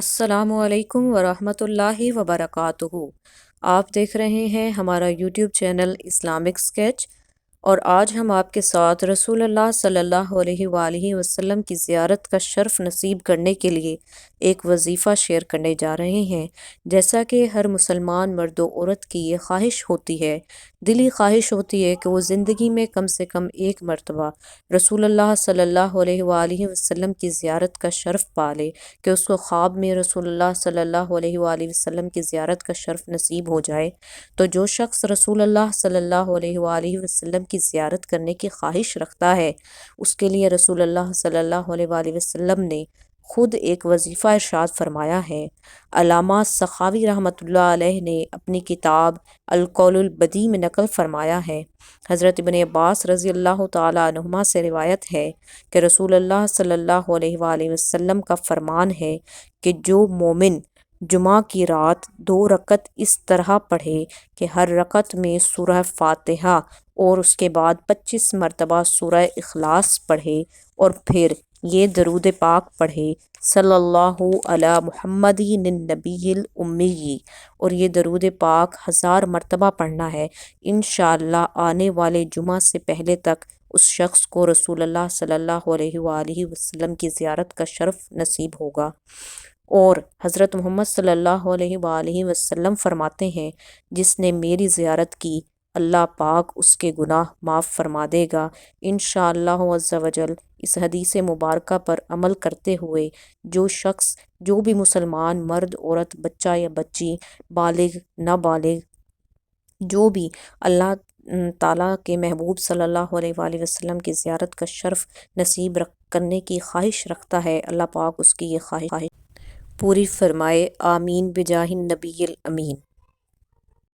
السلام علیکم ورحمۃ اللہ وبرکاتہ۔ آپ دیکھ رہے ہیں ہمارا یوٹیوب چینل اسلامک اسکیچ، اور آج ہم آپ کے ساتھ رسول اللہ صلی اللہ علیہ وآلہ وسلم کی زیارت کا شرف نصیب کرنے کے لیے ایک وظیفہ شیئر کرنے جا رہے ہیں۔ جیسا کہ ہر مسلمان مرد و عورت کی یہ خواہش ہوتی ہے، دلی خواہش ہوتی ہے کہ وہ زندگی میں کم سے کم ایک مرتبہ رسول اللہ صلی اللہ علیہ وآلہ وسلم کی زیارت کا شرف پالے، کہ اس کو خواب میں رسول اللہ صلی اللہ علیہ وآلہ وسلم کی زیارت کا شرف نصیب ہو جائے۔ تو جو شخص رسول اللہ صلی اللہ علیہ وآلہ وسلم کی زیارت کرنے کی خواہش رکھتا ہے، اس کے لیے رسول اللہ صلی اللہ علیہ وآلہ وسلم نے خود ایک وظیفہ ارشاد فرمایا ہے۔ علامہ سخاوی رحمۃ اللہ علیہ نے اپنی کتاب القول البدیع میں نقل فرمایا ہے۔ حضرت ابن عباس رضی اللہ تعالیٰ عنہما سے روایت ہے کہ رسول اللہ صلی اللہ علیہ وآلہ وسلم کا فرمان ہے کہ جو مومن جمعہ کی رات 2 رکعت اس طرح پڑھے کہ ہر رکعت میں سورہ فاتحہ اور اس کے بعد 25 مرتبہ سورہ اخلاص پڑھے، اور پھر یہ درود پاک پڑھے، صلی اللہ علی محمد النبی الامی، اور یہ درود پاک 1000 مرتبہ پڑھنا ہے، انشاءاللہ آنے والے جمعہ سے پہلے تک اس شخص کو رسول اللہ صلی اللہ علیہ وآلہ وسلم کی زیارت کا شرف نصیب ہوگا۔ اور حضرت محمد صلی اللہ علیہ وآلہ وسلم فرماتے ہیں، جس نے میری زیارت کی اللہ پاک اس کے گناہ معاف فرما دے گا انشاءاللہ عز و جل۔ اس حدیث مبارکہ پر عمل کرتے ہوئے جو شخص، جو بھی مسلمان مرد عورت، بچہ یا بچی، بالغ نابالغ، جو بھی اللہ تعالیٰ کے محبوب صلی اللہ علیہ وآلہ وسلم کی زیارت کا شرف نصیب کرنے کی خواہش رکھتا ہے، اللہ پاک اس کی یہ خواہش پوری فرمائے، آمین بجاہ النبی الامین۔